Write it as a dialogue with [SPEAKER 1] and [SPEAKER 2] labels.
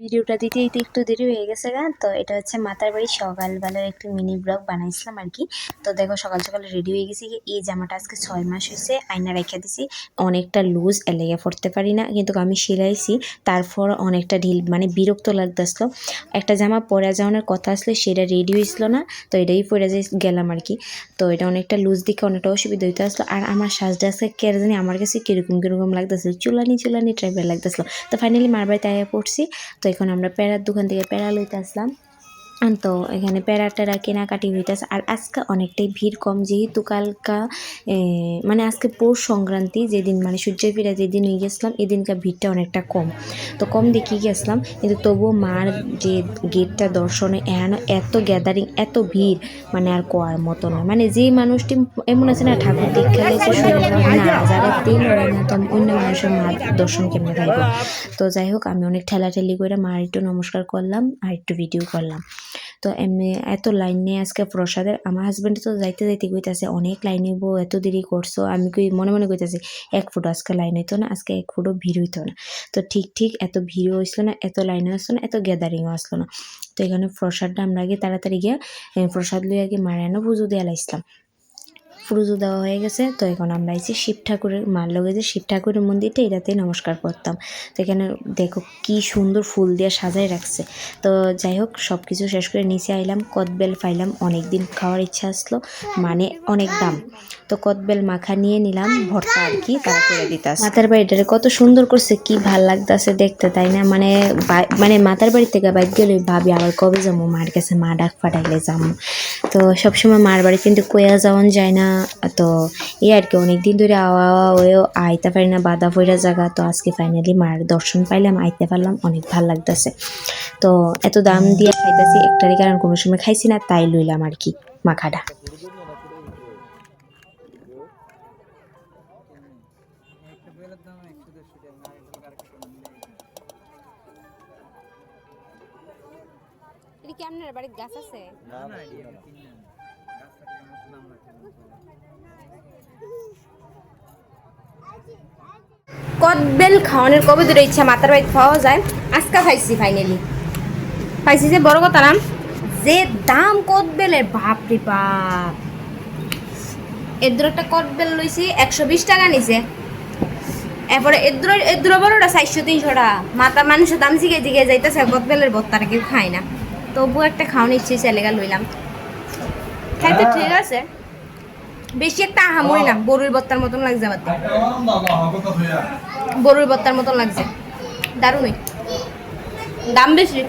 [SPEAKER 1] ভিডিওটা দিতে দিতে একটু দেরি হয়ে গেছে গা। তো এটা হচ্ছে মাতার বাড়ি সকালবেলার একটু মিনি ব্লগ বানাইছিলাম আর কি। তো দেখো সকাল সকাল রেডি হয়ে গেছি। এই জামাটা আজকে 6 মাস হয়েছে, আয়না রেখে দিছি, অনেকটা লুজ এলেগে পড়তে পারি না, কিন্তু আমি সিলাইছি তারপর অনেকটা ঢিল, মানে বিরক্ত লাগতেছিল। একটা জামা পরে যাওয়ার কথা আসলে সেটা রেডি হয়েছিল না, তো এটাই পরে যাই গেলাম আর কি। তো এটা অনেকটা লুজ দিকে অনেকটা অসুবিধা হইতে আসলো। আর আমার সাজটা আজকে কেন জানি আমার কাছে কিরকম লাগতেছিল, চুলানি টাইপের লাগতেছিল। তো ফাইনালি মার বাড়িতে আয়া পড়ছি। তো এখন আমরা প্যারার দোকান থেকে প্যারা লইতে আসলাম। তো এখানে প্যারা টেরা কেনাকাটি হইতেছে। আর আজকে অনেকটাই ভিড় কম, যেহেতু কালকা মানে আজকে পৌষ সংক্রান্তি, যেদিন মানে সূর্যের ফিরা যেদিন হয়ে গেছিলাম, এদিনকার ভিড়টা অনেকটা কম। তো কম দেখি গেছিলাম, কিন্তু তবুও মার যে গেটটা দর্শনে এত গ্যাদারিং, এত ভিড়, মানে আর কোয়ার মতো নয়। মানে যে মানুষটি এমন আছে না, ঠাকুর দীক্ষা গেছে না, যারা তেল হয় না, তো অন্য মানুষের মার দর্শন কেমনে পাইব। তো যাই হোক, আমি অনেক ঠেলাঠেলি করে মার একটু নমস্কার করলাম আর একটু ভিডিও করলাম। তো এমনি এত লাইন নেই আজকে প্রসাদের। আমার হাজব্যান্ড তো যাইতে কইতাছে অনেক লাইন হইব, এত দেরি করছো। আমি কই মনে কইতাছি 1 ফুট আজকে লাইন হইতো না, আজকে 1 ফুটও ভিড় হইতো না। তো ঠিক এত ভিড়ও হইছিল না, এত লাইনও আসলো না, এত গ্যাদারিংও আসলো না। তো এখানে প্রসাদটা আমরা আগে তাড়াতাড়ি গিয়ে প্রসাদ লইয়া গিয়ে মারায়নও পুজো দিয়ে লাইছিলাম। পুজো দেওয়া হয়ে গেছে। তো এখন আমরা এসে শিব ঠাকুরের মার লগে যে শিব ঠাকুরের মন্দিরটা, এটাতেই নমস্কার করতাম। তো এখানে দেখো কি সুন্দর ফুল দিয়ে সাজাই রাখছে। তো যাই হোক, সব কিছু শেষ করে নিচে আইলাম, কদবেল পাইলাম, অনেক দিন খাওয়ার ইচ্ছা আসলো, মানে অনেক দাম। তো কদবেল মাখা নিয়ে নিলাম, ভর্তা আর কি তারা করে দিতাস। মাতার বাড়িটারে কত সুন্দর করছে, কি ভাল লাগতেছে দেখতে, তাই না? মানে মাতার বাড়ি থেকে বাইক গেলে ভাবি আবার কবে যাবো মার কাছে, মা ডাক পাঠাইলে যাবো। তো সবসময় মার বাড়ি কিন্তু কইয়া যাওয়ান যায় না। তো এই আর কি, অনেকদিন ধরে হয়েও আইতে পারি না, বাধা ফইরা জায়গা। তো আজকে ফাইনালি মার দর্শন পাইলাম, আইতে পারলাম, অনেক ভাল লাগতেছে। তো এত দাম দিয়ে খাইতেছি একটারই কারণ, কোনো সময় খাইছি না, তাই লইলাম আর কি মাখাটা।
[SPEAKER 2] আপনার বাড়ির গাছ আছে? কদবেল খাওয়ানোর কবে দূরে ইচ্ছা মাতার বাড়ি খাওয়া যায়, আজকা খাইছি ফাইনালি। পাইছি যে বড় কথা না, যে দাম কদবেলের, বাপরে বাপ। এদ্র একটা কদবেল লইছি 120 টাকা নিছে। এরপরে এদ্র বড়টা 400-300 টাকা। মাতা মানুষের দাম দিকে যাইতেছে, কদবেলের ভর্তাটা কেউ খায় না। তবু একটা খাওয়ানো ইচ্ছে ছেলেগা লইলাম, খাইতে ঠিক আছে, বেশি একটা আহামরি না। বড়ুর ভর্তার মতন লাগছে, আমার বড়ুর ভর্তার মতন লাগছে, দারুণই, দাম বেশি।